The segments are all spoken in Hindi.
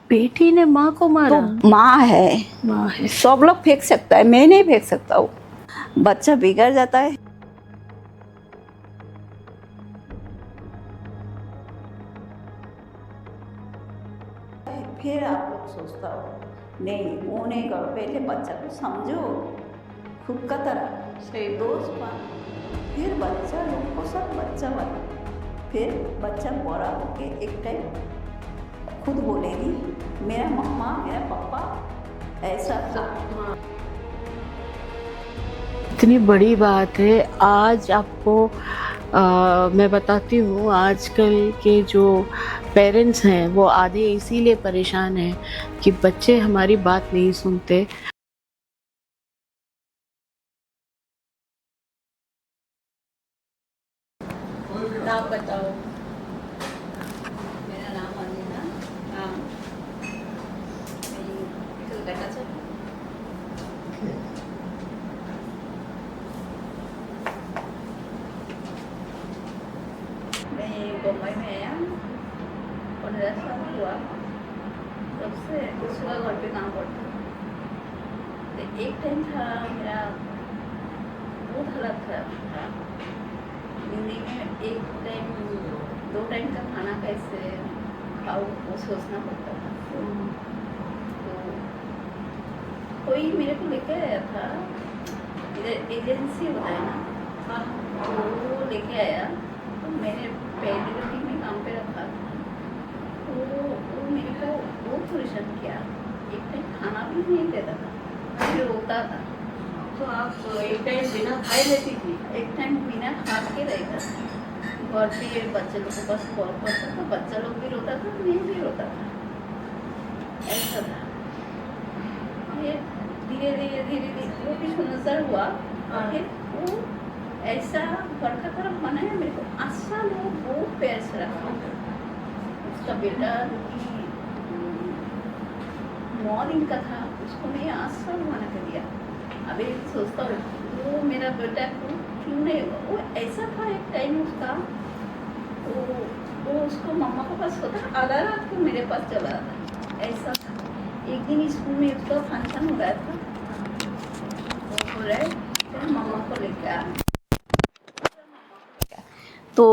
बेटी ने माँ को मारा? तो माँ है, माँ है। सब लोग फेंक सकता है, मैं नहीं फेंक सकता हूँ। बच्चा बिगड़ जाता है। फिर आप लोग सोचता हो नहीं वो नहीं करो, पहले बच्चा को समझो खुद का तरह सही। दोस्त बन, फिर बच्चा लोग को सब बच्चा बन, फिर बच्चा बड़ा होके एक टाइम खुद बोलेगी मेरा मम्मा मेरा पापा ऐसा था। इतनी बड़ी बात है। आज आपको मैं बताती हूँ, आजकल के जो पेरेंट्स हैं वो आधे इसीलिए परेशान हैं कि बच्चे हमारी बात नहीं सुनते। नाम बताओ। मेरा नाम अंजना। हाँ, कलकत्ता से। मैं बम्बई में आया, 15 साल हुआ, तब से दूसरा घर पे काम करता। तो एक टाइम था मेरा बहुत हालत खराब था, जिंदगी में एक टाइम 2 टाइम का खाना कैसे खाओ वो सोचना पड़ता था। तो कोई मेरे को लेके आया था, इधर एजेंसी होता है ना, वो लेके आया। तो मैंने पहले रोटी में काम पे रखा था, तो वो मेरे को वो परेशान किया, एक टाइम खाना भी नहीं देता था, फिर रोता था। तो आप एक टाइम बिना खाए लेती थी? एक टाइम बिना खा के रहता था, घर पे बच्चे लोग के पास कॉल करता था, बच्चा लोग भी रोता था, मैं भी रोता था, ऐसा था। ये धीरे धीरे धीरे धीरे वो भी समझदार हुआ, फिर वो ऐसा घर का तरफ बनाया मेरे को, आशा लोग बहुत प्यार से रखा। उसका बेटा 9 दिन का था, उसको मैं आशा बना के दिया। अभी सोचता हूँ वो मेरा बेटा क्यों नहीं हुआ, वो ऐसा था एक टाइम उसका, वो उसको मम्मा के पास होता, आधा रात को मेरे पास चला आता, ऐसा था। एक दिन स्कूल में उसका फंक्शन हो रहा था, वो बोल रहा है फिर मम्मा को लेकर आ, तो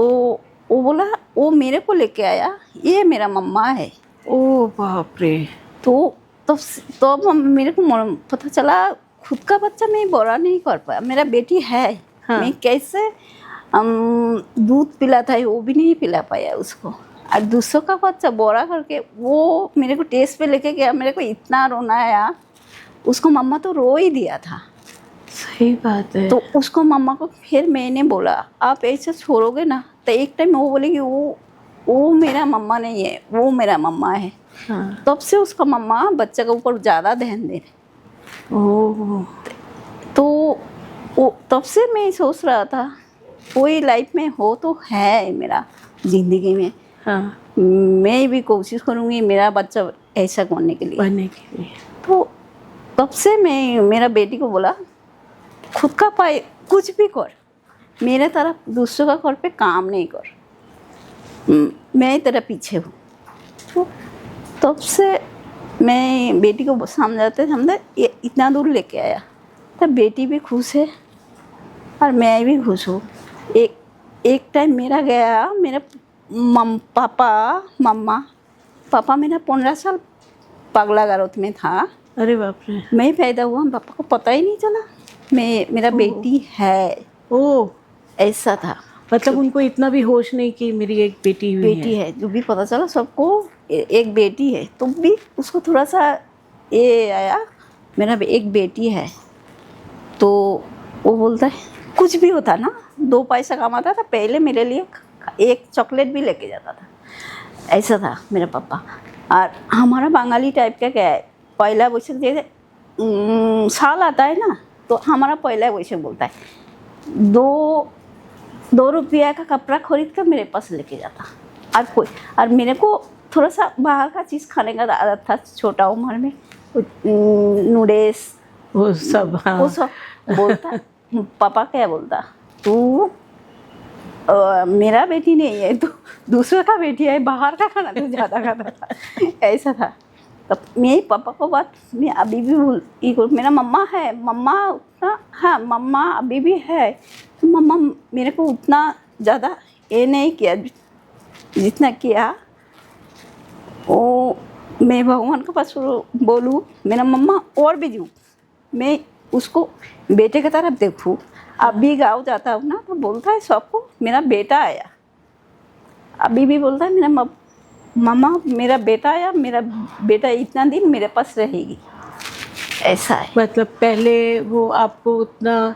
वो बोला वो मेरे को लेके आया, ये मेरा मम्मा है। ओ बाप रे। तो मेरे को पता चला खुद का बच्चा मैं बड़ा नहीं कर पाया, मेरा बेटी है। हाँ। मैं कैसे दूध पिलाता है वो भी नहीं पिला पाया उसको, और दूसरों का बच्चा बड़ा करके वो मेरे को टेस्ट पे लेके गया, मेरे को इतना रोना आया। उसको मम्मा तो रो ही दिया था। सही बात है। तो उसको मम्मा को फिर मैंने बोला आप ऐसे छोड़ोगे ना, तो एक टाइम वो बोलेगी वो मेरा मम्मा नहीं है, वो मेरा मम्मा है। हाँ। तब से उसका मम्मा बच्चे के ऊपर ज़्यादा ध्यान दे रहे। ओह। तो तब से मैं सोच रहा था कोई लाइफ में हो तो है मेरा ज़िंदगी में। हाँ। मैं भी कोशिश करूँगी मेरा बच्चा ऐसा करने के लिए, बनने के लिए। तो तब से मैं मेरा बेटी को बोला खुद का पाए कुछ भी कर, मेरे तरफ दूसरों का घर पे काम नहीं कर, मैं तेरा पीछे हूँ। तो तब से मैं बेटी को समझाते ये इतना दूर लेके आया, तब बेटी भी खुश है और मैं भी खुश हूँ। एक टाइम मेरा गया, मेरा पापा मेरा 15 साल पगला गारोत में था। अरे बाप रे। मैं पैदा हुआ, पापा को पता ही नहीं चला मेरा बेटी है। ओह, ऐसा था, मतलब उनको इतना भी होश नहीं कि मेरी एक बेटी हुई बेटी है। जो भी पता चला सबको एक बेटी है, तो भी उसको थोड़ा सा ये आया मेरा एक बेटी है। तो वो बोलता है कुछ भी होता ना, 2 पैसा कमाता था, पहले मेरे लिए एक चॉकलेट भी लेके जाता था, ऐसा था मेरा पापा। और हमारा बंगाली टाइप का क्या है, पहला वैसे जैसे साल आता है ना, तो हमारा पहला वैसे बोलता है 2 रुपया का कपड़ा खरीद कर मेरे पास लेके जाता। और मेरे को थोड़ा सा बाहर का चीज़ खाने का आदत था छोटा उम्र में, नूडल्स वो सब। हाँ। वो सब बोलता। पापा क्या बोलता, तू मेरा बेटी नहीं है, तो दूसरे का बेटी है, बाहर का खाना तो ज़्यादा खाता था, ऐसा था। तब मेरे पापा को बात मैं अभी भी मेरा मम्मा है, मम्मा उतना, हाँ मम्मा अभी भी है, तो मम्मा मेरे को उतना ज़्यादा ये नहीं किया जितना किया। वो मैं भगवान के पास बोलूँ मेरा मम्मा और भी जू मैं उसको बेटे की तरफ देखूँ। अभी गाँव जाता हूँ ना तो बोलता है सबको मेरा बेटा आया, अभी भी बोलता है मेरा मम्मा मेरा बेटा आया, मेरा बेटा इतना दिन मेरे पास रहेगी, ऐसा है। मतलब पहले वो आपको उतना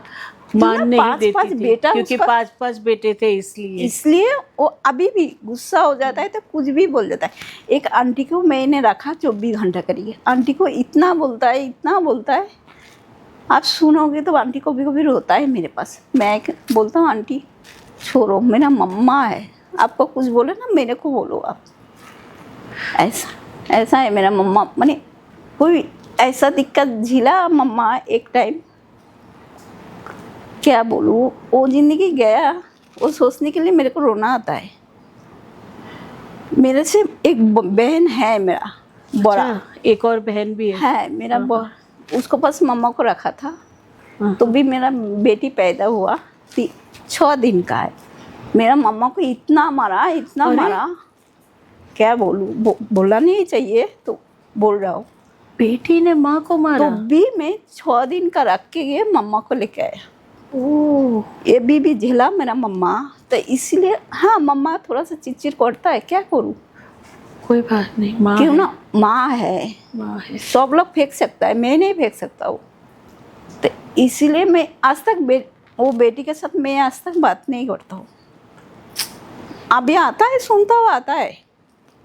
मान नहीं पाँच देती थी बेटा क्योंकि 5 बेटे थे, इसलिए वो अभी भी गुस्सा हो जाता है तो कुछ भी बोल देता है। एक आंटी को मैंने रखा 24 घंटा करिए, आंटी को इतना बोलता है, इतना बोलता है, आप सुनोगे तो आंटी को भी कभी रोता है मेरे पास। मैं बोलता हूँ आंटी छोड़ो, मेरा मम्मा है, आपको कुछ बोले ना मेरे को बोलो आप, ऐसा है मेरा मम्मा। माने कोई ऐसा दिक्कत झीला मम्मा एक टाइम, क्या बोलूँ, वो जिंदगी गया, वो सोचने के लिए मेरे को रोना आता है। मेरे से एक बहन है मेरा बड़ा। अच्छा, एक और बहन भी है मेरा उसको पास मम्मा को रखा था, तो भी मेरा बेटी पैदा हुआ 6 दिन का है। मेरा मम्मा को इतना मारा, क्या बोलूँ, बोलना नहीं चाहिए तो बोल रहा हूँ। बेटी ने माँ को मारा? तो भी मैं 6 दिन का रख के गए मम्मा को लेके आया। ओह, ये भी झेला मेरा मम्मा, तो इसलिए हाँ मम्मा थोड़ा सा चिड़चिड़ करता है, क्या करूँ, कोई बात नहीं, माँ क्यों है। ना, माँ है, सब लोग फेंक सकता है, मैं नहीं फेंक सकता हूँ। तो इसीलिए मैं आज तक वो बेटी के साथ मैं आज तक बात नहीं करता हूँ। अभी आता है, सुनता हुआ आता है,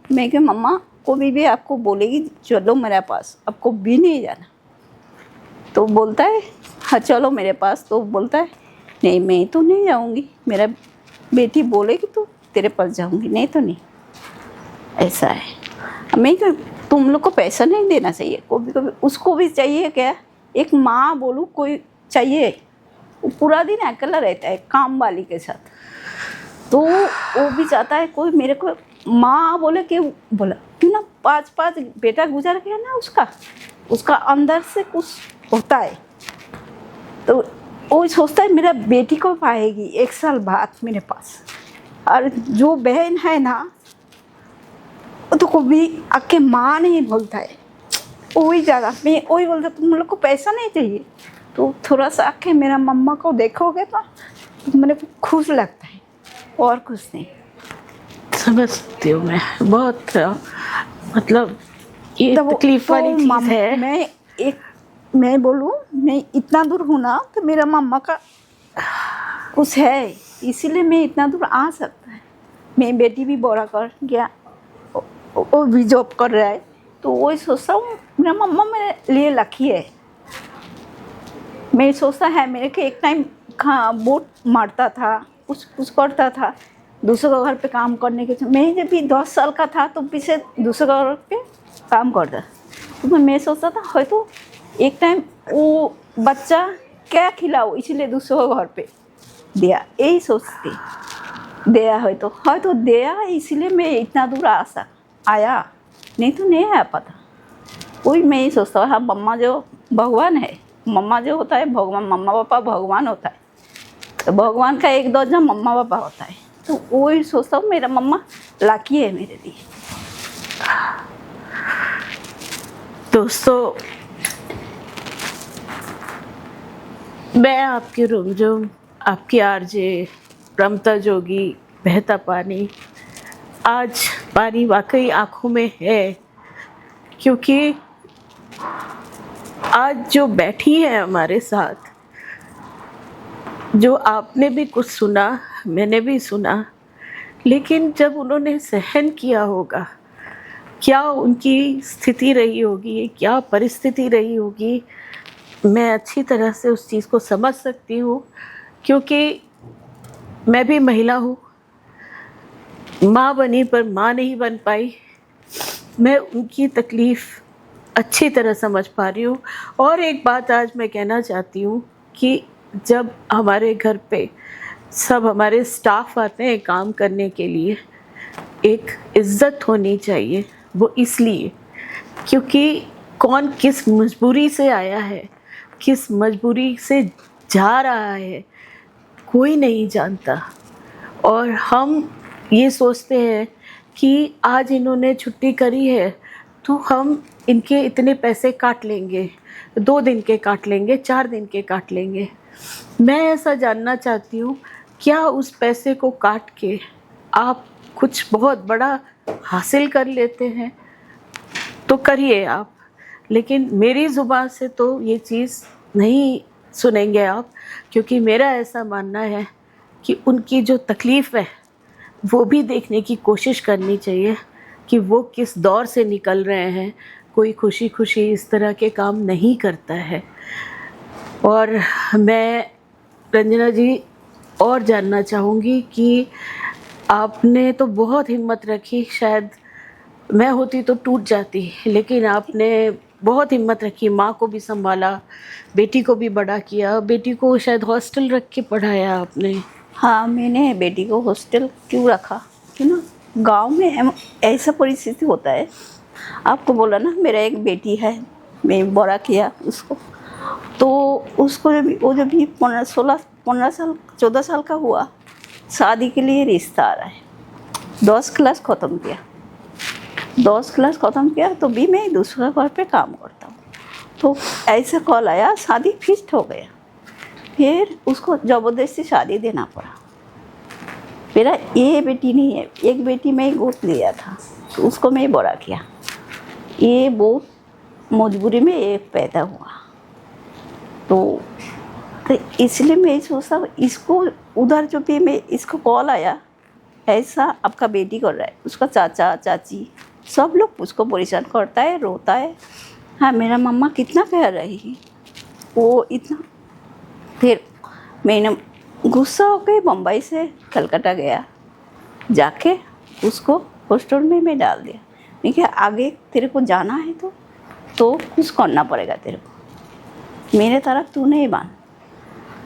मैं कि मम्मा को भी आपको बोलेगी चलो मेरे पास, आपको भी नहीं जाना, तो बोलता है हाँ चलो मेरे पास, तो बोलता है नहीं मैं तो नहीं जाऊँगी, मेरा बेटी बोलेगी तो तेरे पास जाऊँगी, नहीं तो नहीं, ऐसा है। मैं तो तुम लोग को पैसा नहीं देना चाहिए, कभी उसको भी चाहिए क्या, एक माँ बोलूँ कोई चाहिए, वो पूरा दिन अकेला रहता है काम वाली के साथ, तो वो भी चाहता है कोई मेरे को माँ बोले कि बोला क्यों ना 5 बेटा गुजर गया ना, उसका अंदर से कुछ होता है, तो वो सोचता है मेरा बेटी को पाएगी 1 साल बाद मेरे पास। और जो बहन है ना वो तो कभी आके माँ नहीं बोलता है, वही ज़्यादा मैं वही बोलता तुम लोग को पैसा नहीं चाहिए, तो थोड़ा सा आके मेरा मम्मा को देखोगे तो मेरे को खुश लगता है, और कुछ नहीं। समझ सकती हूँ मैं, बहुत मतलब ये तो तकलीफ वाली चीज़ है। मैं बोलूँ मैं इतना दूर हूँ ना, तो मेरा मम्मा का कुछ है, इसीलिए मैं इतना दूर आ सकता है। मेरी बेटी भी बड़ा कर गया, वो भी जॉब कर रहा है, तो वही सोचता हूँ मेरा मम्मा मेरे लिए लकी है। मैं सोचता है मेरे के एक टाइम बोट मारता था, कुछ करता था, दूसरे के घर पे काम करने के, मैं जब भी 10 साल का था तो पीछे दूसरे के घर पे काम करता, तो मैं सोचता था है तो एक टाइम वो बच्चा क्या खिलाओ, इसलिए दूसरे के घर पे दिया, यही सोचती दिया है तो दिया, इसलिए मैं इतना दूर आया, नहीं तो नहीं आ पाता। वही मैं ही सोचता हूँ हाँ मम्मा जो भगवान है, मम्मा जो होता है भगवान, मम्मा पापा भगवान होता है, तो भगवान का एक दर्जा मम्मा पापा होता है, तो वही सोचता हूँ मेरा मम्मा लाकी है मेरे लिए। दोस्तों, मैं आपकी रुमझुम, आपकी आरजे रमता जोगी बहता पानी, आज पानी वाकई आँखों में है, क्योंकि आज जो बैठी है हमारे साथ, जो आपने भी कुछ सुना, मैंने भी सुना, लेकिन जब उन्होंने सहन किया होगा, क्या उनकी स्थिति रही होगी, क्या परिस्थिति रही होगी, मैं अच्छी तरह से उस चीज़ को समझ सकती हूँ, क्योंकि मैं भी महिला हूँ, माँ बनी पर माँ नहीं बन पाई। मैं उनकी तकलीफ़ अच्छी तरह समझ पा रही हूँ। और एक बात आज मैं कहना चाहती हूँ कि जब हमारे घर पे सब हमारे स्टाफ आते हैं काम करने के लिए, एक इज़्ज़त होनी चाहिए। वो इसलिए क्योंकि कौन किस मजबूरी से आया है, किस मजबूरी से जा रहा है, कोई नहीं जानता। और हम ये सोचते हैं कि आज इन्होंने छुट्टी करी है तो हम इनके इतने पैसे काट लेंगे, 2 दिन के काट लेंगे, 4 दिन के काट लेंगे। मैं ऐसा जानना चाहती हूँ, क्या उस पैसे को काट के आप कुछ बहुत बड़ा हासिल कर लेते हैं तो करिए आप, लेकिन मेरी ज़ुबान से तो ये चीज़ नहीं सुनेंगे आप, क्योंकि मेरा ऐसा मानना है कि उनकी जो तकलीफ़ है वो भी देखने की कोशिश करनी चाहिए कि वो किस दौर से निकल रहे हैं। कोई खुशी खुशी इस तरह के काम नहीं करता है। और मैं रंजना जी और जानना चाहूँगी कि आपने तो बहुत हिम्मत रखी, शायद मैं होती तो टूट जाती, लेकिन आपने बहुत हिम्मत रखी, माँ को भी संभाला, बेटी को भी बड़ा किया, बेटी को शायद हॉस्टल रख के पढ़ाया आपने। हाँ, मैंने बेटी को हॉस्टल क्यों रखा, क्यों ना गांव में ऐसा परिस्थिति होता है। आपको बोला ना, मेरा एक बेटी है, मैं बड़ा किया उसको, तो उसको जब भी 15 साल 14 साल का हुआ, शादी के लिए रिश्ता आ रहा है। 10 क्लास ख़त्म किया तो भी मैं दूसरा घर पे काम करता हूँ। तो ऐसा कॉल आया, शादी फिक्स हो गया, फिर उसको ज़बरदस्ती शादी देना पड़ा। मेरा ये बेटी नहीं है, एक बेटी मैं गोद लिया था तो उसको मैं बड़ा किया। ये बहुत मजबूरी में एक पैदा हुआ, तो इसलिए मैं सोचता इसको उधर जो भी मैं इसको कॉल आया, ऐसा आपका बेटी कर रहा है, उसका चाचा चाची सब लोग उसको परेशान करता है, रोता है। हाँ, मेरा मम्मा कितना कह रही वो इतना। फिर मैंने गुस्सा होकर बम्बई से कलकत्ता गया, जाके उसको हॉस्टल में मैं डाल दिया। मैं क्या, आगे तेरे को जाना है तो कुछ करना पड़ेगा तेरे को, मेरे तरफ तू नहीं बांध।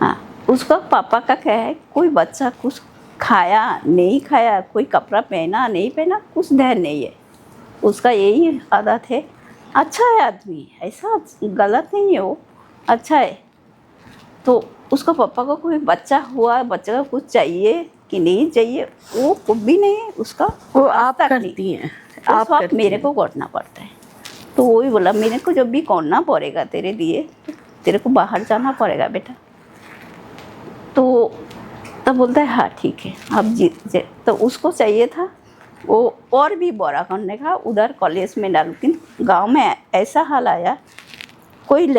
हाँ, उसका पापा का क्या है, कोई बच्चा कुछ खाया नहीं खाया, कोई कपड़ा पहना नहीं पहना, कुछ ध्यान नहीं है, उसका यही आदत है। अच्छा है आदमी, ऐसा गलत नहीं है वो, अच्छा है। तो उसका पापा को कोई बच्चा हुआ, बच्चे का कुछ चाहिए कि नहीं चाहिए, वो कुछ भी नहीं है उसका, वो आप करती हैं, आप मेरे को करना पड़ता है। तो वही बोला, मेरे को जब भी करना पड़ेगा तेरे लिए, तो तेरे को बाहर जाना पड़ेगा बेटा। तो तब बोलता है हाँ ठीक है, अब जी। तो उसको चाहिए था वो और भी बड़ा करने का, उधर कॉलेज में डाल। लेकिन गाँव में ऐसा हाल आया, कोई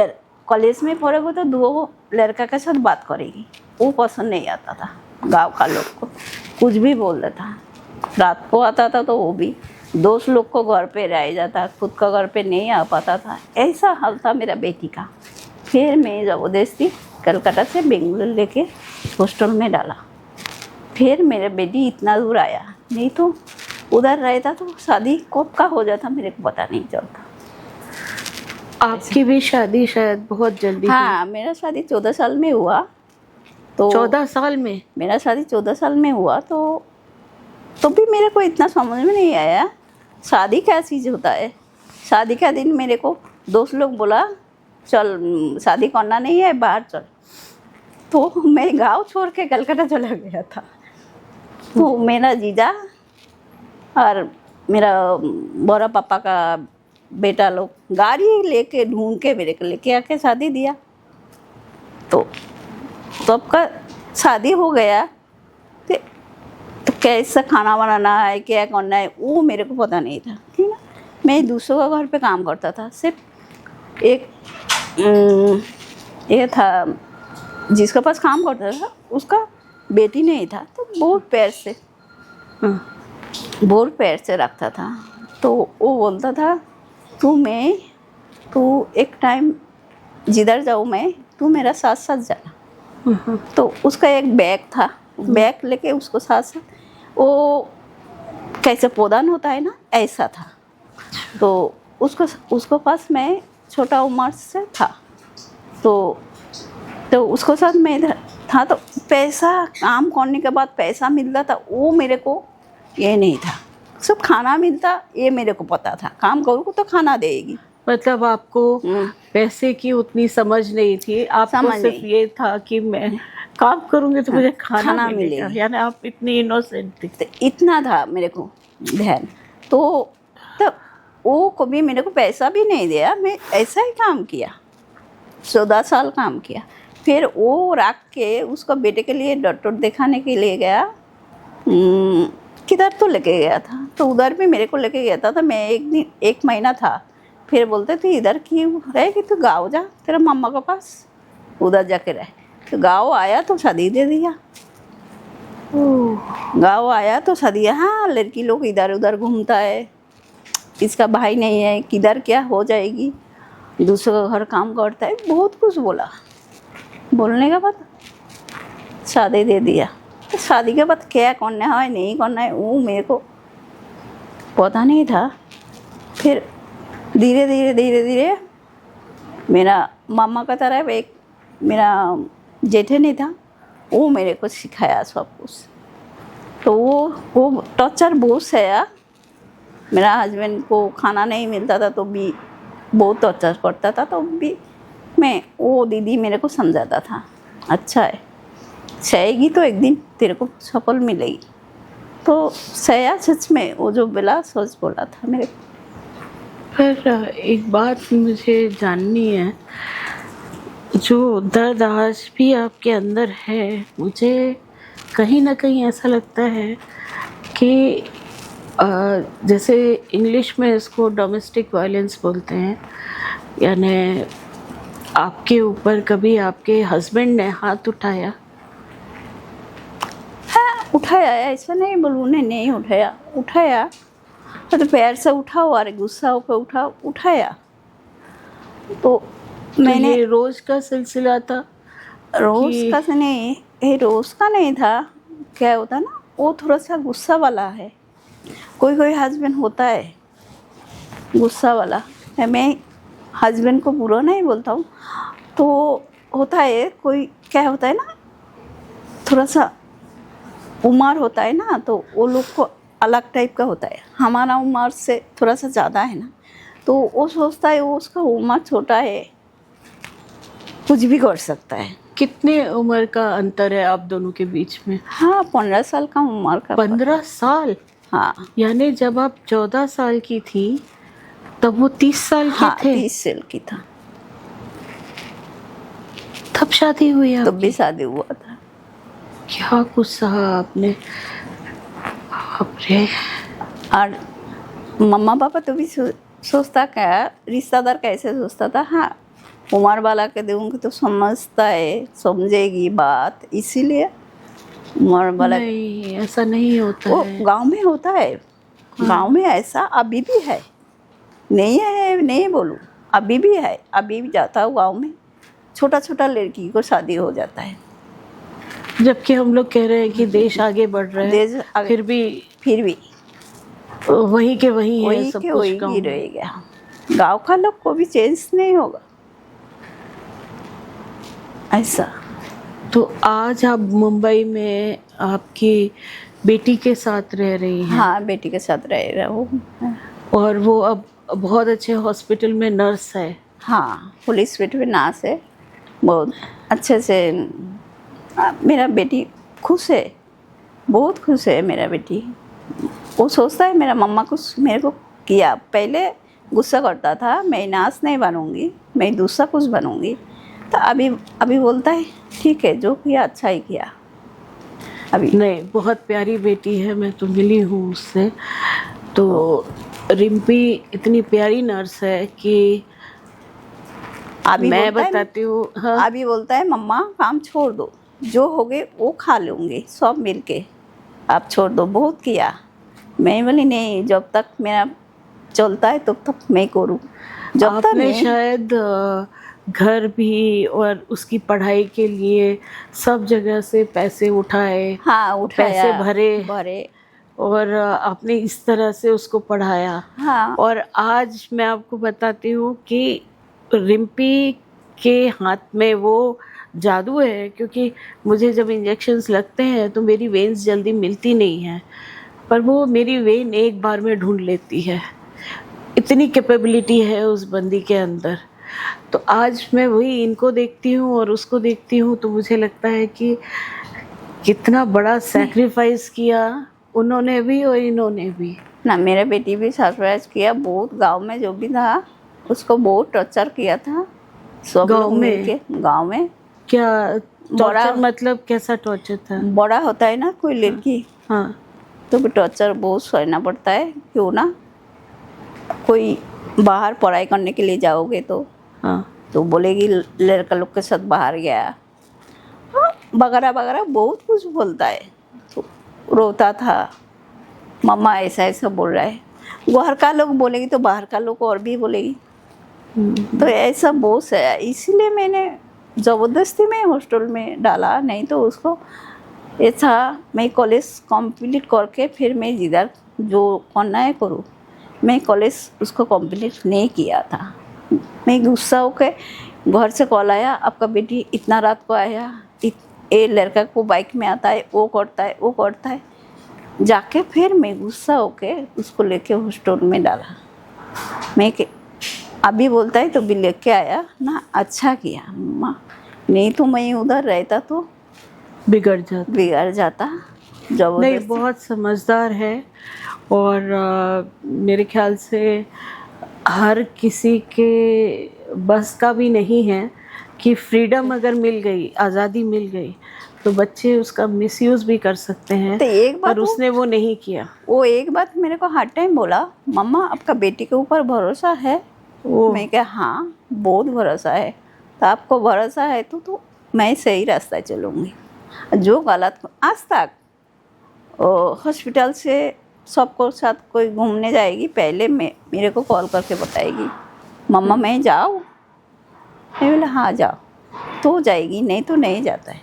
कॉलेज में पढ़ेगा तो 2 लड़का के साथ बात करेगी, वो पसंद नहीं आता था गांव का लोग को, कुछ भी बोल देता। रात को आता था तो वो भी दोस्त लोग को घर पे रह जाता, खुद का घर पे नहीं आ पाता था। ऐसा हाल था मेरा बेटी का। फिर मैं ज़बरदस्ती कलकत्ता से बेंगलुरु लेके हॉस्टल में डाला। फिर मेरा बेटी इतना दूर आया, नहीं तो उधर रहता तो शादी कब का हो जाता मेरे को पता नहीं चलता। आपकी भी शादी शायद बहुत जल्दी? हाँ, मेरा शादी 14 साल में हुआ। तो 14 साल में? मेरा शादी 14 साल में हुआ, तो भी मेरे को इतना समझ में नहीं आया शादी क्या चीज़ होता है। शादी का दिन मेरे को दोस्त लोग बोला चल शादी करना नहीं है, बाहर चल। तो मैं गांव छोड़ के कलकत्ता चला गया था। तो मेरा जीजा और मेरा बड़ा पापा का बेटा लोग गाड़ी लेके ढूंढ के मेरे को लेके आके शादी दिया। तो तब का शादी हो गया। तो कैसे खाना बनाना है, क्या करना है, वो मेरे को पता नहीं था, ठीक ना। मैं दूसरों का घर पे काम करता था। सिर्फ एक ये था जिसके पास काम करता था, उसका बेटी नहीं था, तो बहुत पैर से रखता था। तो वो बोलता था तू एक टाइम जिधर जाऊँ मैं, तू मेरा साथ साथ जाना। तो उसका एक बैग था, बैग लेके उसको साथ साथ, वो कैसे पौधान होता है ना, ऐसा था। तो उसको पास मैं छोटा उम्र से था, तो उसको साथ मैं इधर था। तो पैसा काम करने के बाद पैसा मिलता था, वो मेरे को ये नहीं था। सब खाना मिलता, ये मेरे को पता था, काम करूँ तो खाना देगी। मतलब आपको पैसे की उतनी समझ नहीं थी, आपको समझ सिर्फ नहीं। ये था कि मैं काम करूंगी तो मुझे खाना खाना मिलेगा। मिलेगी। यानी आप इतनी इनोसेंट थी। तो इतना था मेरे को ध्यान। तो वो कभी मेरे को पैसा भी नहीं दिया, मैं ऐसा ही काम किया, 14 साल काम किया। फिर वो रख के उसको बेटे के लिए डॉक्टर दिखाने के लिए गया, किधर तो लेके गया था, तो उधर भी मेरे को लेके गया था। तो मैं एक दिन, 1 महीना था, फिर बोलते थे इधर क्यों रहेगी, तो गाँव जा तेरा मम्मा के पास, उधर जाके रहे। तो गाँव आया तो शादी दे दिया। गाँव आया तो शादी, हाँ लड़की लोग इधर उधर घूमता है, इसका भाई नहीं है, किधर क्या हो जाएगी, दूसरे का घर काम करता है, बहुत कुछ बोला। बोलने के बाद शादी दे दिया। तो शादी के बाद क्या करना है नहीं करना है वो मेरे को पता नहीं था। फिर धीरे धीरे धीरे धीरे मेरा मामा का तरफ एक मेरा जेठे नहीं था, वो मेरे को सिखाया सब कुछ। तो वो टॉर्चर बहुत है। मेरा हस्बैंड को खाना नहीं मिलता था तो भी बहुत टॉर्चर करता था, तो भी मैं, वो दीदी मेरे को समझाता था, अच्छा है सहेगी तो एक दिन तेरे को सफल मिलेगी। तो सया सच में वो जो बोला सच बोला था मेरे को। पर एक बात मुझे जाननी है, जो दर्द आज भी आपके अंदर है, मुझे कहीं ना कहीं ऐसा लगता है कि जैसे इंग्लिश में इसको डोमेस्टिक वायलेंस बोलते हैं, यानी आपके ऊपर कभी आपके हस्बैंड ने हाथ उठाया? हाँ उठाया, ऐसा नहीं बोलूँ नहीं उठाया, उठाया तो पैर से उठाओ और गुस्सा होकर उठाया। तो मैंने ये रोज का सिलसिला था? रोज का से नहीं, ये रोज का नहीं था। क्या होता ना, वो थोड़ा सा गुस्सा वाला है, कोई कोई हस्बैंड होता है गुस्सा वाला है। मैं हस्बैंड को बुरा नहीं बोलता हूँ, तो होता है कोई, क्या होता है ना, थोड़ा सा उम्र होता है ना, तो वो लोग को अलग टाइप का होता है। हमारा उम्र से थोड़ा सा ज़्यादा है ना, तो वो सोचता है वो उसका उम्र छोटा है, कुछ भी कर सकता है। कितने उम्र का अंतर है आप दोनों के बीच में? हाँ 15 साल का उम्र का। 15 साल? हाँ। यानी जब आप 14 साल की थी तब वो 30 साल के हाँ, थे? 30 साल की था। तब शादी हुई आपकी? तब भी शादी हुआ था। क्या कुछ सहा आपने, बाप रे। और मम्मा पापा तो भी सोचता क्या, रिश्तेदार कैसे सोचता था, हाँ उम्र वाला के दूंगी तो समझता है, समझेगी बात, इसीलिए उम्र वाला। नहीं, ऐसा नहीं होता वो है। गांव में होता है। हाँ। गांव में ऐसा अभी भी है, नहीं है नहीं बोलूँ, अभी भी है। अभी भी जाता हूँ गांव में, छोटा छोटा लड़की को शादी हो जाता है। जबकि हम लोग कह रहे हैं कि देश आगे बढ़ रहा है, देश आगे, फिर भी वही के वही है वही सब के कुछ वही गाँव ही में। रहेगा। गांव का लोग को भी चेंज नहीं होगा ऐसा। तो आज आप मुंबई में आपकी बेटी के साथ रह रही हैं? हाँ बेटी के साथ रह रहा हूँ। और वो अब बहुत अच्छे हॉस्पिटल में नर्स है? हाँ पुलिस बेटी में नाश है, बहुत अच्छे से। मेरा बेटी खुश है, बहुत खुश है मेरा बेटी। वो सोचता है मेरा मम्मा कुछ मेरे को किया, पहले गुस्सा करता था मैं नाश नहीं बनूंगी, मैं दूसरा कुछ बनूंगी। तो अभी बोलता है ठीक है जो किया अच्छा ही किया। अभी नहीं, बहुत प्यारी बेटी है, मैं तो मिली हूँ उससे। तो रिम्पी इतनी प्यारी नर्स है कि अभी मैं बोलता है, बताती हूँ। हाँ। अभी बोलता है मम्मा काम छोड़ दो, जो हो गए वो खा लूँगी सब मिल के, आप छोड़ दो, बहुत किया। मैं बोली नहीं, जब तक मेरा चलता है तब तक मैं करूँ, जब तक आपने नहीं। शायद घर भी और उसकी पढ़ाई के लिए सब जगह से पैसे उठाए, हाँ उठाया, पैसे भरे भरे और आपने इस तरह से उसको पढ़ाया। हाँ। और आज मैं आपको बताती हूँ कि रिम्पी के हाथ में वो जादू है, क्योंकि मुझे जब इंजेक्शंस लगते हैं तो मेरी वेन्स जल्दी मिलती नहीं हैं, पर वो मेरी वेन एक बार में ढूंढ लेती है, इतनी कैपेबिलिटी है उस बंदी के अंदर। तो आज मैं वही इनको देखती हूँ और उसको देखती हूँ तो मुझे लगता है कि कितना बड़ा सैक्रिफाइस किया उन्होंने भी और इन्होंने भी। ना मेरा बेटी भी सरप्राइज किया, बहुत गांव में जो भी था उसको बहुत टॉर्चर किया था, सब गाँव लोग में? मिलके गांव में। क्या बड़ा टॉर्चर मतलब कैसा टॉर्चर था? बड़ा होता है ना कोई लड़की, हाँ तो भी टॉर्चर बहुत सहना पड़ता है। क्यों ना, कोई बाहर पढ़ाई करने के लिए जाओगे हाँ तो बोलेगी लड़का लोग के साथ बाहर गया, हाँ, वगैरह वगैरह बहुत कुछ बोलता है। तो रोता था, मम्मा ऐसा ऐसा बोल रहा है। घर का लोग बोलेगी तो बाहर का लोग और भी बोलेगी। तो ऐसा बहुत है, इसीलिए मैंने ज़बरदस्ती में हॉस्टल में डाला, नहीं तो उसको ये था मैं कॉलेज कंप्लीट करके फिर मैं जिधर जो करना है करूँ। मैं कॉलेज उसको कंप्लीट नहीं किया था। मैं गुस्सा होकर घर से कॉल आया, आपका बेटी इतना रात को आया, ये लड़का को बाइक में आता है, वो करता है। जाके फिर मैं गुस्सा होके उसको लेके हॉस्टल में डाला। मैं अभी बोलता है तो भी लेके आया ना, अच्छा किया मम्मा, नहीं तो मैं उधर रहता तो बिगड़ जाता। नहीं, जबरदस्ती। बहुत समझदार है और मेरे ख्याल से हर किसी के बस का भी नहीं है कि फ्रीडम अगर मिल गई, आज़ादी मिल गई तो बच्चे उसका मिसयूज़ भी कर सकते हैं। तो एक बात पर उसने वो नहीं किया। वो एक बात मेरे को हर टाइम बोला, मम्मा आपका बेटी के ऊपर भरोसा है? वो मैं क्या, हाँ बहुत भरोसा है। तो आपको भरोसा है तो मैं सही रास्ता चलूँगी। जो गलत आज तक हॉस्पिटल से सबको साथ कोई घूमने जाएगी, पहले मेरे को कॉल करके बताएगी, मम्मा मैं जाऊँ? मैं बोला हाँ जाओ, तो जाएगी, नहीं तो नहीं जाता है।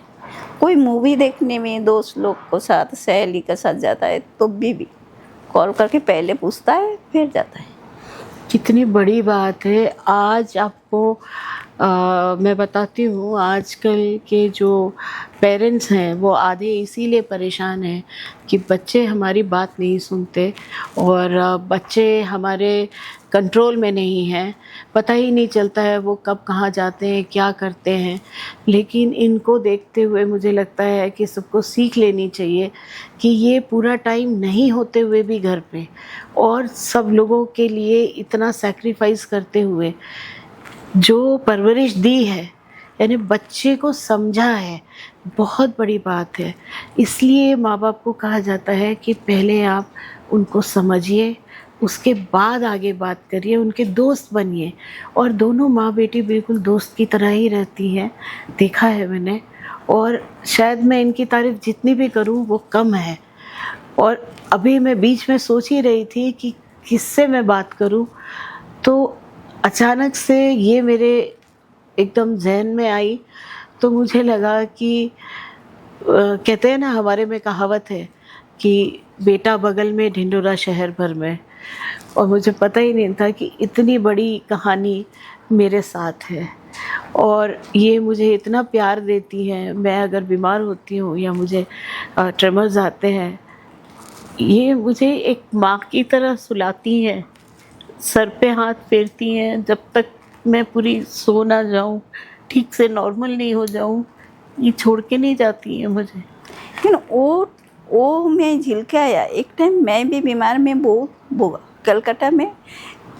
कोई मूवी देखने में दोस्त लोग को साथ, सहेली के साथ जाता है तो भी कॉल करके पहले पूछता है फिर जाता है। कितनी बड़ी बात है। आज आपको मैं बताती हूँ, आजकल के जो पेरेंट्स हैं वो आधे इसीलिए परेशान हैं कि बच्चे हमारी बात नहीं सुनते और बच्चे हमारे कंट्रोल में नहीं हैं। पता ही नहीं चलता है वो कब कहाँ जाते हैं, क्या करते हैं। लेकिन इनको देखते हुए मुझे लगता है कि सबको सीख लेनी चाहिए कि ये पूरा टाइम नहीं होते हुए भी घर पे और सब लोगों के लिए इतना सैक्रिफाइस करते हुए जो परवरिश दी है, यानी बच्चे को समझा है, बहुत बड़ी बात है। इसलिए माँ बाप को कहा जाता है कि पहले आप उनको समझिए, उसके बाद आगे बात करिए, उनके दोस्त बनिए। और दोनों माँ बेटी बिल्कुल दोस्त की तरह ही रहती हैं, देखा है मैंने। और शायद मैं इनकी तारीफ़ जितनी भी करूँ वो कम है। और अभी मैं बीच में सोच ही रही थी कि किससे मैं बात करूँ, तो अचानक से ये मेरे एकदम जहन में आई। तो मुझे लगा कि कहते हैं ना, हमारे में कहावत है कि बेटा बगल में ढिंढोरा शहर भर में। और मुझे पता ही नहीं था कि इतनी बड़ी कहानी मेरे साथ है और ये मुझे इतना प्यार देती है। मैं अगर बीमार होती हूँ या मुझे ट्रेमर्स आते हैं, ये मुझे एक माँ की तरह सुलाती हैं, सर पे हाथ फेरती हैं जब तक मैं पूरी सो ना जाऊँ, ठीक से नॉर्मल नहीं हो जाऊँ। ये छोड़ के नहीं जाती है मुझे। लेकिन वो मैं झेल के आया। एक टाइम मैं भी बीमार में बहुत कलकत्ता में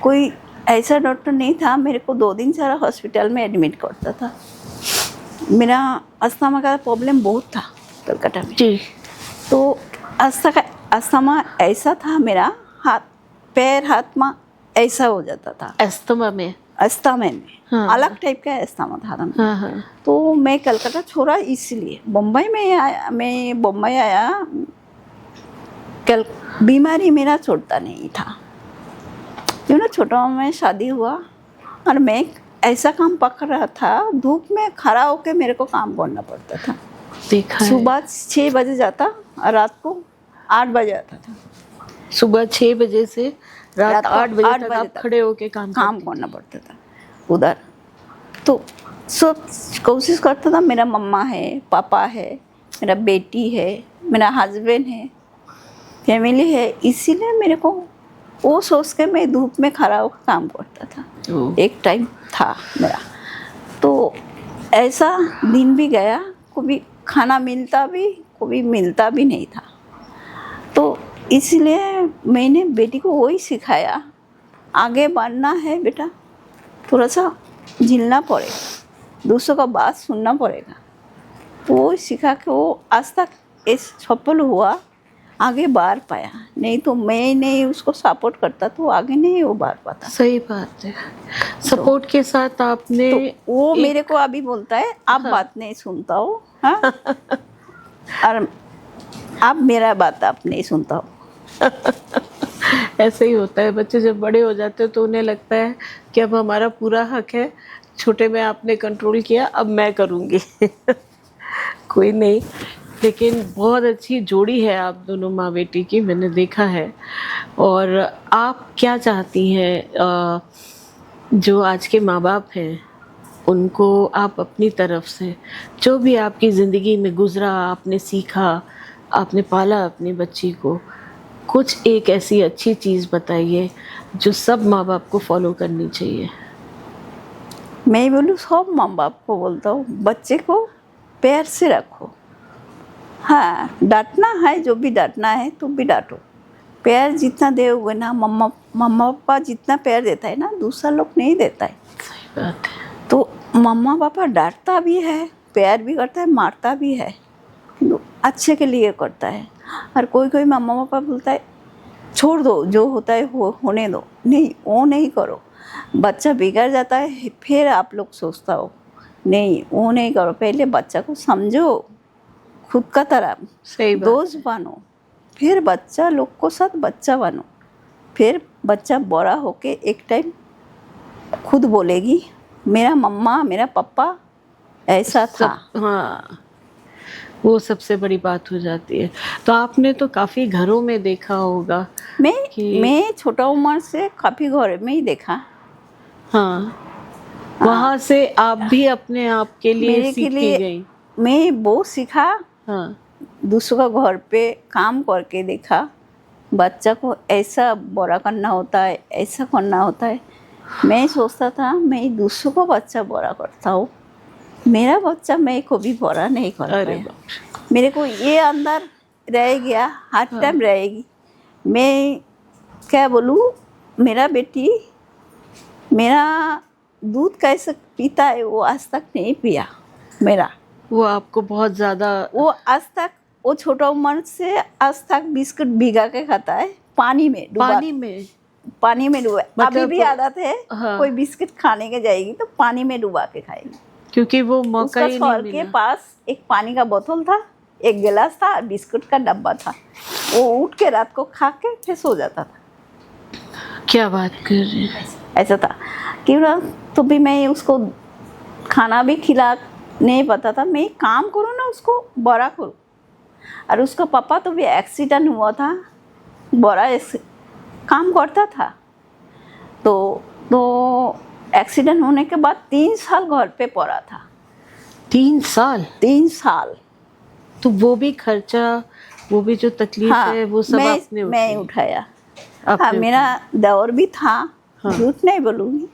कोई ऐसा डॉक्टर नहीं था, मेरे को 2 दिन सारा हॉस्पिटल में एडमिट करता था। मेरा अस्थमा का प्रॉब्लम बहुत था कलकत्ता में जी। तो अस्थमा ऐसा था, मेरा पैर हाथ में ऐसा हो जाता था। अस्थमा में? अस्थमा में हाँ। अलग टाइप का अस्थमा था ना। हाँ हाँ। तो मैं कलकत्ता छोड़ा, इसलिए मैं बम्बई आया। बीमारी मेरा छोड़ता नहीं था, क्यों ना, छोटा में शादी हुआ और मैं ऐसा काम पकड़ रहा था, धूप में खड़ा होकर मेरे को काम करना पड़ता था। देखा है। सुबह 6 बजे जाता और रात को 8 बजे आता था। सुबह 6 बजे से रात 8 बजे तक आप खड़े होके काम करना पड़ता था उधर। तो सब कोशिश करता था, मेरा मम्मा है, पापा है, मेरा बेटी है, मेरा हस्बैंड है, फैमिली है, इसीलिए मेरे को वो सोच के मैं धूप में खड़ा होकर काम करता था। ओह, एक टाइम था मेरा, तो ऐसा दिन भी गया, कभी खाना मिलता भी, कभी मिलता भी नहीं था। तो इसलिए मैंने बेटी को वही सिखाया, आगे बढ़ना है बेटा, थोड़ा सा झेलना पड़ेगा, दूसरों का बात सुनना पड़ेगा। तो वो सिखा के वो आज तक इस सफल हुआ, आगे बढ़ पाया। नहीं तो मैं नहीं उसको सपोर्ट करता तो आगे नहीं वो बढ़ पाता। सही बात है। सपोर्ट के साथ आपने तो वो मेरे को अभी बोलता है आप बात नहीं सुनता हो, हाँ और आप मेरा बात आप नहीं सुनता हो। ऐसे ही होता है, बच्चे जब बड़े हो जाते हैं तो उन्हें लगता है कि अब हमारा पूरा हक है, छोटे में आपने कंट्रोल किया, अब मैं करूँगी। कोई नहीं, लेकिन बहुत अच्छी जोड़ी है आप दोनों माँ बेटी की, मैंने देखा है। और आप क्या चाहती हैं, जो आज के माँ बाप हैं उनको आप अपनी तरफ से जो भी आपकी ज़िंदगी में गुज़रा, आपने सीखा, आपने पाला अपनी बच्ची को, कुछ एक ऐसी अच्छी चीज़ बताइए जो सब माँ बाप को फॉलो करनी चाहिए। मैं बोलूँ सब माँ बाप को बोलता हूँ, बच्चे को प्यार से रखो। हाँ, डांटना है, जो भी डांटना है तुम भी डांटो। प्यार जितना दोगे ना, मम्मा पापा जितना प्यार देता है ना, दूसरा लोग नहीं देता है। सही बात है। तो मम्मा पापा डांटता भी है, प्यार भी करता है, मारता भी है, किंतु अच्छे के लिए करता है। और कोई कोई मम्मा पापा बोलता है छोड़ दो, जो होता है होने दो। नहीं, वो नहीं करो, बच्चा बिगड़ जाता है, फिर आप लोग सोचता हो। नहीं, वो नहीं करो, पहले बच्चा को समझो, खुद का तरह सही बात। दोस्त बनो, फिर बच्चा लोग को साथ बच्चा बनो, फिर बच्चा बड़ा होके एक टाइम खुद बोलेगी मेरा मम्मा मेरा पापा ऐसा था। हाँ, वो सबसे बड़ी बात हो जाती है। तो आपने तो काफ़ी घरों में देखा होगा। मैं छोटा उम्र से काफ़ी घर में ही देखा। हाँ, वहाँ से आप भी अपने आप के लिए मेरे के सीखती लिए गई। मैं बहुत सीखा, हाँ, दूसरों का घर पे काम करके देखा, बच्चा को ऐसा बड़ा करना होता है, ऐसा करना होता है। मैं सोचता था मैं दूसरों का बच्चा बड़ा करता हूँ, मेरा बच्चा मैं को भी बड़ा नहीं कर अरे पाया। बाप, मेरे को ये अंदर रह गया, हर टाइम रहेगी। मैं क्या बोलूँ, मेरा बेटी मेरा दूध कैसे पीता है वो आज तक नहीं पिया मेरा। वो आपको बहुत ज़्यादा। वो आज तक, वो छोटा उम्र से आज तक बिस्कुट भिगा के खाता है, पानी में डुबा, पानी में डुबा। मतलब अभी भी आदत है, हाँ। कोई बिस्किट खाने के जाएगी तो पानी में डुबा के खाएगी, क्योंकि वो मौका उसका ही सर नहीं के मिला। पास एक पानी का बोतल था, एक गिलास था, बिस्कुट का डब्बा था। वो उठ के रात को खा के फिर सो जाता था। क्या बात कर रहे हैं। ऐसा था कि ना, तो भी मैं उसको खाना भी खिला नहीं पता था। मैं काम करूँ ना उसको बड़ा करूँ। और उसका पापा तो भी एक्सीडेंट हुआ था, बड़ा काम करता था। तो एक्सीडेंट होने के बाद 3 साल घर पे पड़ा था। 3 साल? 3 साल। तो वो भी खर्चा, वो भी जो तकलीफ है वो सब आपने मैं उठाया। आपने हाँ, मेरा देवर भी था, हाँ। झूठ नहीं बोलूँगी,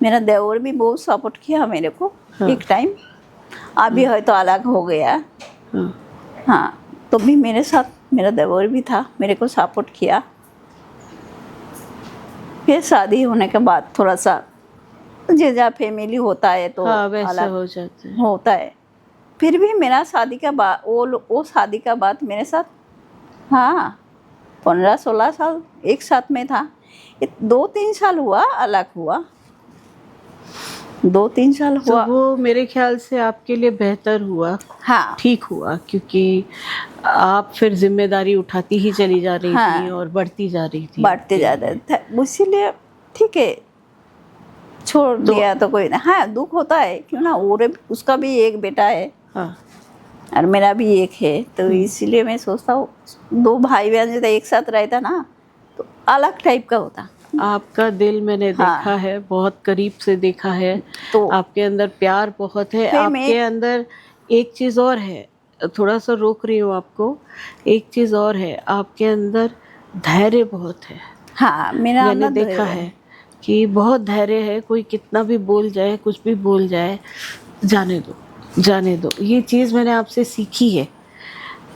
मेरा देवर भी बहुत सपोर्ट किया मेरे को। हाँ। एक टाइम अभी है तो अलग हो गया। हाँ। हाँ, तो भी मेरे साथ मेरा देवर भी था, मेरे को सपोर्ट किया। फिर शादी होने के बाद थोड़ा सा जैसा फैमिली होता है तो हाँ, वैसा अलग हो जाता है। होता है। फिर भी मेरा शादी का बाद वो शादी का बाद मेरे साथ, हाँ 15-16 साल एक साथ में था। 2-3 साल हुआ अलग हुआ, 2-3 साल हुआ। तो वो मेरे ख्याल से आपके लिए बेहतर हुआ, हाँ, ठीक हुआ, क्योंकि आप फिर जिम्मेदारी उठाती ही चली जा रही हाँ। थी और बढ़ती जा रही थी। बढ़ते जा रहे थे, इसीलिए ठीक है छोड़ दिया तो कोई नहीं। हाँ, दुख होता है क्यों ना, और उसका भी एक बेटा है हाँ। और मेरा भी एक है, तो इसीलिए मैं सोचता हूँ 2 भाई बहन जब एक साथ रहता ना तो अलग टाइप का होता। आपका दिल मैंने देखा है, बहुत करीब से देखा है। तो आपके अंदर प्यार बहुत है। फिर आपके अंदर एक चीज़ और है थोड़ा सा रोक रही हूँ आपको, एक चीज़ और है, आपके अंदर धैर्य बहुत है। हाँ, मेरा मैंने अंदर देखा धैर्य है कि बहुत धैर्य है, कोई कितना भी बोल जाए, कुछ भी बोल जाए, जाने दो, जाने दो। ये चीज़ मैंने आपसे सीखी है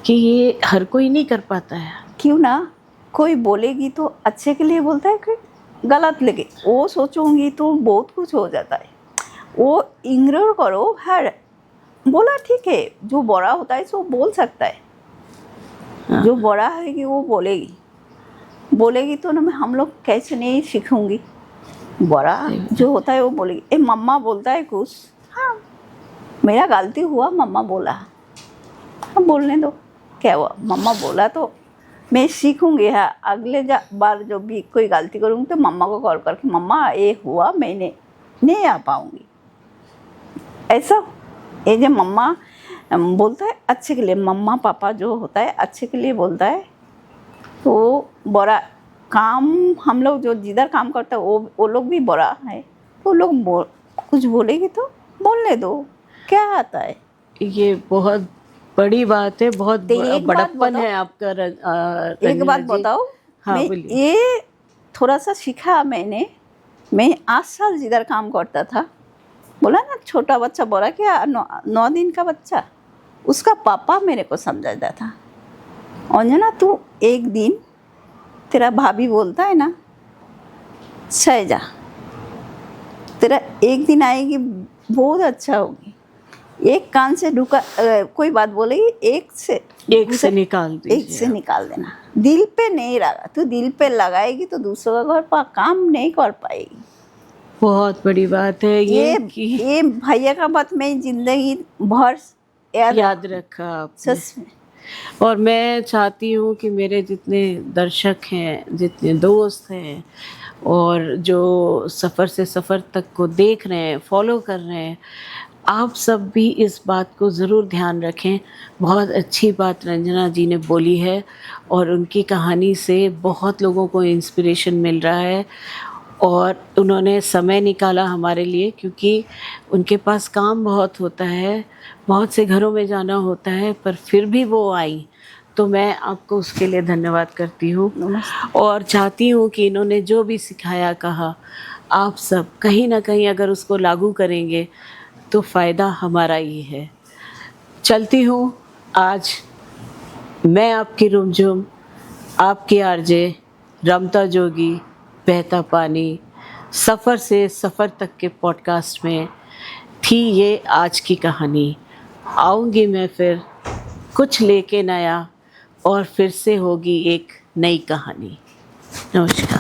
कि ये हर कोई नहीं कर पाता है। क्यों ना, कोई बोलेगी तो अच्छे के लिए बोलता है कि गलत लगे, वो सोचूंगी तो बहुत कुछ हो जाता है। वो इग्नोर करो, हर बोला ठीक है, जो बड़ा होता है सो बोल सकता है। हाँ। जो बड़ा है कि वो बोलेगी, बोलेगी तो ना मैं हम लोग कैसे नहीं सीखूंगी। बड़ा जो होता है वो बोलेगी। ए मम्मा बोलता है कुछ, हाँ मेरा गलती हुआ, मम्मा बोला, हाँ बोलने दो, क्या हुआ, मम्मा बोला तो मैं सीखूंगी। हाँ अगले बार जो भी कोई गलती करूँगी तो मम्मा को कॉल करके मम्मा ये हुआ, मैंने नहीं आ पाऊँगी ऐसा। ये जो मम्मा बोलता है अच्छे के लिए, मम्मा पापा जो होता है अच्छे के लिए बोलता है। तो बड़ा काम हम लोग जो जिधर काम करते हैं वो लोग भी बड़ा है, तो लोग कुछ बोलेगी तो बोलने दो, क्या आता है। ये बहुत बड़ी बात है, बहुत तो एक बात बड़प्पन बताओ, है आपका एक रंजना बात जी। बताओ, हाँ मैं बोलिए। ये थोड़ा सा सीखा मैंने। मैं 8 साल जिधर काम करता था, बोला ना छोटा बच्चा, बोला क्या 9 दिन का बच्चा, उसका पापा मेरे को समझाता था, अंजना तू एक दिन, तेरा भाभी बोलता है ना शैजा, तेरा एक दिन आएगी बहुत अच्छा होगी। एक कान से ढुका कोई बात बोलेगी, एक से निकाल दीजिए। एक से निकाल देना, दिल पे नहीं लगा। तू दिल पे लगाएगी तो दूसरों का घर पर काम नहीं कर पाएगी। बहुत बड़ी बात है ये भैया का बात मैं जिंदगी भर याद रखा आपने। सच में। और मैं चाहती हूँ कि मेरे जितने दर्शक हैं, जितने दोस्त हैं, और जो सफ़र से सफ़र तक को देख रहे हैं, फॉलो कर रहे हैं, आप सब भी इस बात को ज़रूर ध्यान रखें। बहुत अच्छी बात रंजना जी ने बोली है और उनकी कहानी से बहुत लोगों को इंस्पिरेशन मिल रहा है। और उन्होंने समय निकाला हमारे लिए, क्योंकि उनके पास काम बहुत होता है, बहुत से घरों में जाना होता है, पर फिर भी वो आई। तो मैं आपको उसके लिए धन्यवाद करती हूँ और चाहती हूँ कि इन्होंने जो भी सिखाया, कहा, आप सब कहीं ना कहीं अगर उसको लागू करेंगे तो फ़ायदा हमारा ही है। चलती हूँ। आज मैं आपकी रुमझुम, आपकी आरजे रमता जोगी, बहता पानी, सफ़र से सफ़र तक के पॉडकास्ट में थी ये आज की कहानी। आऊँगी मैं फिर कुछ लेके नया, और फिर से होगी एक नई कहानी। नमस्कार।